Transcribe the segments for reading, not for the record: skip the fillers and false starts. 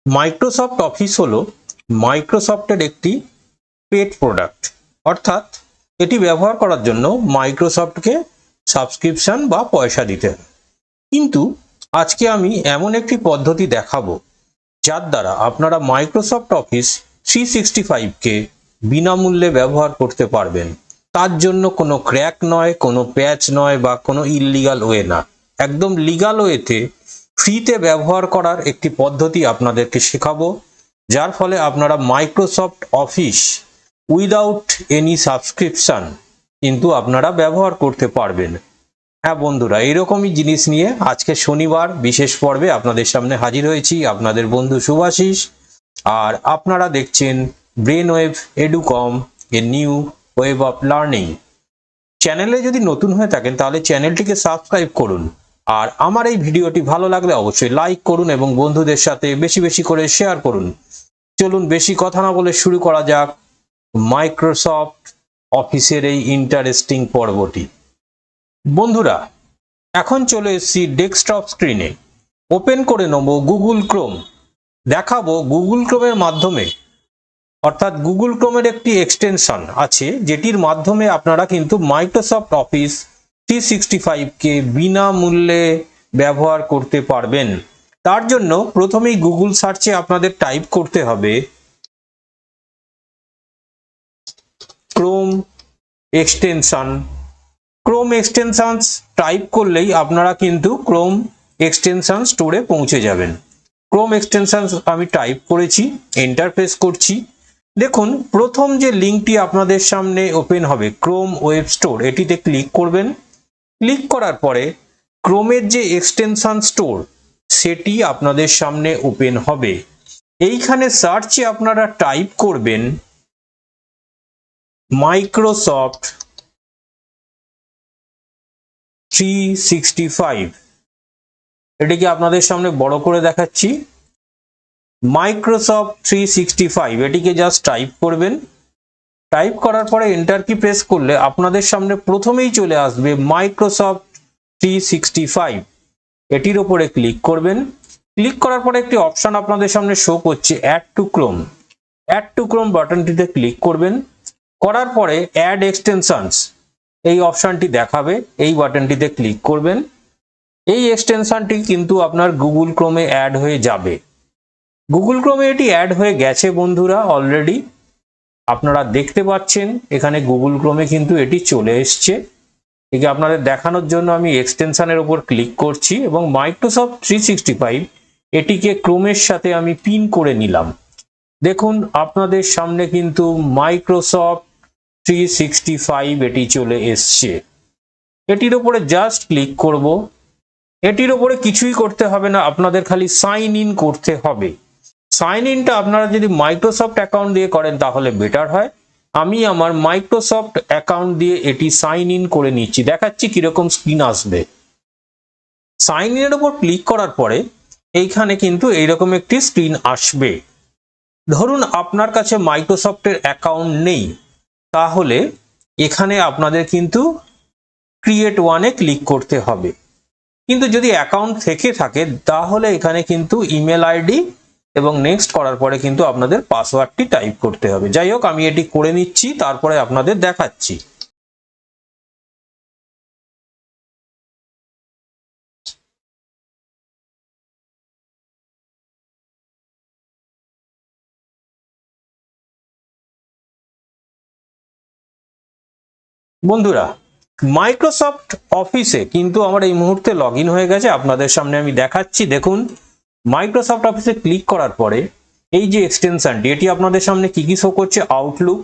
Microsoft office হলো মাইক্রোসফটের একটি পেট প্রোডাক্ট, অর্থাৎ এটি ব্যবহার করার জন্য মাইক্রোসফটকে সাবস্ক্রিপশন বা পয়সা দিতে হয়। কিন্তু আজকে আমি এমন একটি পদ্ধতি দেখাবো যার দ্বারা আপনারা মাইক্রোসফট অফিস 365কে বিনামূল্যে ব্যবহার করতে পারবেন। তার জন্য কোনো ক্র্যাক নয়, কোনো প্যাচ নয় বা কোনো ইললিগাল ওয়ে না, একদম লিগাল ওয়েতে ফ্রিতে ব্যবহার করার একটি পদ্ধতি আপনাদেরকে শেখাবো, যার ফলে আপনারা Microsoft office without any subscription কিন্তু আপনারা ব্যবহার করতে পারবেন। হ্যাঁ বন্ধুরা, এইরকমই জিনিস নিয়ে আজকে শনিবার বিশেষ পর্বে আপনাদের সামনে হাজির হয়েছি, আপনাদের বন্ধু শুভাশিস। আর আপনারা দেখছেন Brainwave Educom, a new wave of learning. চ্যানেলে যদি নতুন হয়ে থাকেন তাহলে চ্যানেলটিকে সাবস্ক্রাইব করুন, আর আমার এই ভিডিওটি ভালো লাগলে অবশ্যই লাইক করুন এবং বন্ধুদের সাথে বেশি বেশি করে শেয়ার করুন। চলুন বেশি কথা না বলে শুরু করা যাক মাইক্রোসফট অফিসের এই ইন্টারেস্টিং পর্বটি। বন্ধুরা, এখন চলে এসেছি ডেস্কটপ স্ক্রিনে। ওপেন করে নেব গুগল ক্রোম। দেখাবো গুগল ক্রোমের মাধ্যমে, অর্থাৎ গুগল ক্রোমের একটি এক্সটেনশন আছে যেটির মাধ্যমে আপনারা কিন্তু মাইক্রোসফট অফিস 365কে বিনামূল্যে ব্যবহার করতে পারবেন। তার জন্য প্রথমেই গুগল সার্চে আপনাদের টাইপ করতে হবে Chrome extension. Chrome extensions type করলেই আপনারা কিন্তু ক্রোম এক্সটেনশন স্টোরে পৌঁছে যাবেন। ক্রোম এক্সটেনশনস আমি টাইপ করেছি, এন্টার প্রেস করছি। দেখুন প্রথম যে লিঙ্কটি আপনাদের সামনে ওপেন হবে ক্রোম ওয়েব স্টোর, এটিতে ক্লিক করবেন। ক্লিক করার পরে ক্রোমের যে এক্সটেনশন স্টোর সেটি আপনাদের সামনে ওপেন হবে। এইখানে সার্চে আপনারা টাইপ করবেন মাইক্রোসফট 365। এটিকে আপনাদের সামনে বড় করে দেখাচ্ছি, মাইক্রোসফট 365 এটিকে জাস্ট টাইপ করবেন। টাইপ করার পরে এন্টার কি প্রেস করলে আপনাদের সামনে প্রথমেই চলে আসবে মাইক্রোসফট 365। এটির উপরে ক্লিক করবেন। ক্লিক করার পরে একটি অপশন আপনাদের সামনে শো করছে add to Chrome. Add to Chrome বাটনটিতে ক্লিক করবেন। করার পরে অ্যাড এক্সটেনশনস এই অপশনটি দেখাবে, এই বাটনটিতে ক্লিক করবেন। এই এক্সটেনশনটি কিন্তু আপনার গুগল ক্রোমে অ্যাড হয়ে যাবে। গুগল ক্রোমে এটি অ্যাড হয়ে গেছে বন্ধুরা অলরেডি, আপনারা দেখতে পাচ্ছেন এখানে গুগল ক্রোমে কিন্তু এটি চলে এসছে। একে আপনাদের দেখানোর জন্য আমি এক্সটেনশনের উপর ক্লিক করছি এবং মাইক্রোসফট 365 এটিকে ক্রোমের সাথে আমি পিন করে নিলাম। দেখুন আপনাদের সামনে কিন্তু মাইক্রোসফট 365 এটি চলে এসছে। এটির উপরে জাস্ট ক্লিক করব। এটির উপরে কিছুই করতে হবে না, আপনাদের খালি সাইন ইন করতে হবে। সাইন ইনটা আপনারা যদি মাইক্রোসফট অ্যাকাউন্ট দিয়ে করেন তাহলে বেটার হয়। আমি আমার মাইক্রোসফট অ্যাকাউন্ট দিয়ে এটি সাইন ইন করে নিচ্ছি, দেখাচ্ছি কিরকম স্ক্রিন আসবে। সাইন ইনের উপর ক্লিক করার পরে এইখানে কিন্তু এইরকম একটি স্ক্রিন আসবে। ধরুন আপনার কাছে মাইক্রোসফটের অ্যাকাউন্ট নেই, তাহলে এখানে আপনাদের কিন্তু ক্রিয়েট ওয়ানে ক্লিক করতে হবে। কিন্তু যদি অ্যাকাউন্ট থেকে থাকে তাহলে এখানে কিন্তু ইমেল আইডি এবং নেক্সট করার পরে কিন্তু আপনাদের পাসওয়ার্ডটি টাইপ করতে হবে। যাই হোক, আমি এটি করে নিচ্ছি, তারপরে আপনাদের দেখাচ্ছি। বন্ধুরা, মাইক্রোসফট অফিসে কিন্তু আমার এই মুহূর্তে লগ ইন হয়ে গেছে, আপনাদের সামনে আমি দেখাচ্ছি। দেখুন মাইক্রোসফট অফিসে ক্লিক করার পরে এই যে এক্সটেনশনটি এটি আপনাদের সামনে কি কি শো করছে, Outlook,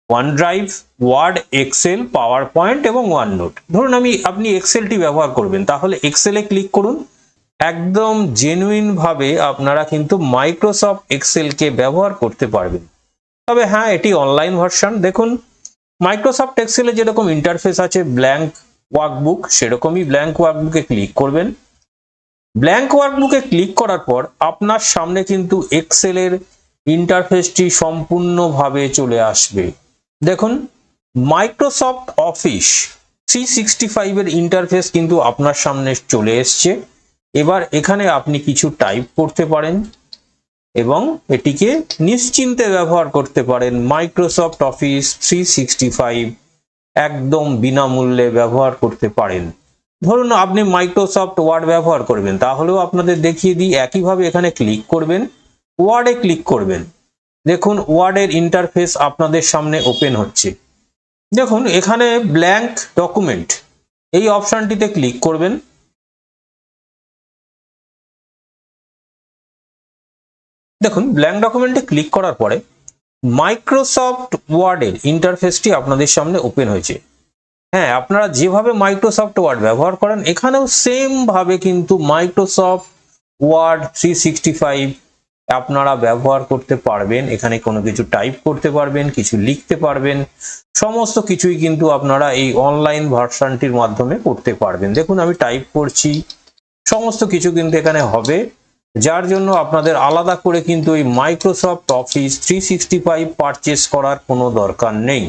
OneDrive, Word, Excel, PowerPoint এবং ওয়াননোট। ধরুন আপনি এক্সেলটি ব্যবহার করবেন, তাহলে এক্সেলে ক্লিক করুন। একদম জেনুইন ভাবে আপনারা কিন্তু মাইক্রোসফট এক্সেলকে ব্যবহার করতে পারবেন। তবে হ্যাঁ, এটি অনলাইন ভার্সন। দেখুন মাইক্রোসফট এক্সেলে যেরকম ইন্টারফেস আছে ব্ল্যাঙ্ক ওয়ার্কবুক, সেরকমই ব্ল্যাঙ্ক ওয়ার্কবুকে ক্লিক করবেন। ব্ল্যাঙ্ক ওয়ার্কবুকে ক্লিক করার পর আপনার সামনে কিন্তু এক্সেলের ইন্টারফেসটি সম্পূর্ণভাবে চলে আসবে। দেখুন মাইক্রোসফট অফিস 365 এর ইন্টারফেস কিন্তু আপনার সামনে চলে এসছে। এবার এখানে আপনি কিছু টাইপ করতে পারেন। এবং এটিকে নিশ্চিন্তে ব্যবহার করতে পারেন। মাইক্রোসফট অফিস 365 একদম বিনামূল্যে ব্যবহার করতে পারেন। ধরুন আপনি মাইক্রোসফট ওয়ার্ড ব্যবহার করবেন, তাহলেও আপনাদের দেখিয়ে দিই। একইভাবে এখানে ক্লিক করবেন, ওয়ার্ডে ক্লিক করবেন। দেখুন ওয়ার্ডের ইন্টারফেস আপনাদের সামনে ওপেন হচ্ছে। দেখুন এখানে ব্ল্যাঙ্ক ডকুমেন্ট এই অপশনটিতে ক্লিক করবেন। দেখুন ব্ল্যাঙ্ক ডকুমেন্টে ক্লিক করার পরে মাইক্রোসফট ওয়ার্ডের ইন্টারফেসটি আপনাদের সামনে ওপেন হয়েছে। হ্যাঁ, আপনারা যেভাবে মাইক্রোসফট ওয়ার্ড ব্যবহার করেন এখানেও সেম ভাবে কিন্তু মাইক্রোসফট ওয়ার্ড 365 আপনারা ব্যবহার করতে পারবেন। এখানে কোনো কিছু টাইপ করতে পারবেন, কিছু লিখতে পারবেন, সমস্ত কিছুই কিন্তু আপনারা এই অনলাইন ভার্সনটির মাধ্যমে করতে পারবেন। দেখুন আমি টাইপ করছি, সমস্ত কিছু কিন্তু এখানে হবে, যার জন্য আপনাদের আলাদা করে কিন্তু এই মাইক্রোসফট অফিস 365 পারচেস করার কোনো দরকার নেই।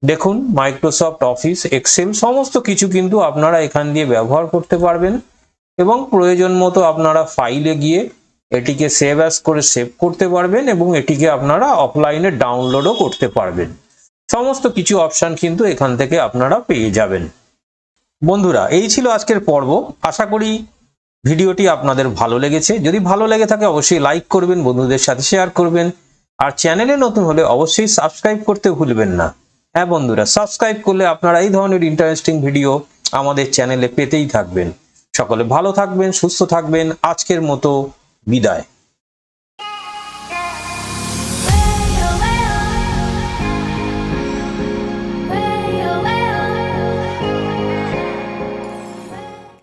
দেখুন মাইক্রোসফট অফিস, এক্সেল সমস্ত কিছু কিন্তু আপনারা এখান দিয়ে ব্যবহার করতে পারবেন এবং প্রয়োজন মতো আপনারা ফাইলে গিয়ে এটিকে সেভ অ্যাজ করে সেভ করতে পারবেন এবং এটিকে আপনারা অফলাইনে ডাউনলোডও করতে পারবেন। সমস্ত কিছু অপশন কিন্তু এখান থেকে আপনারা পেয়ে যাবেন। বন্ধুরা, এই ছিল আজকের পর্ব। আশা করি ভিডিওটি আপনাদের ভালো লেগেছে। যদি ভালো লেগে থাকে অবশ্যই লাইক করবেন, বন্ধুদের সাথে শেয়ার করবেন, আর চ্যানেলে নতুন হলে অবশ্যই সাবস্ক্রাইব করতে ভুলবেন না। হ্যাঁ বন্ধুরা, সাবস্ক্রাইব করলে আপনারা এই ধরনের ইন্টারেস্টিং ভিডিও আমাদের চ্যানেলে পেতেই থাকবেন। সকলে ভালো থাকবেন, সুস্থ থাকবেন। আজকের মতো বিদায়।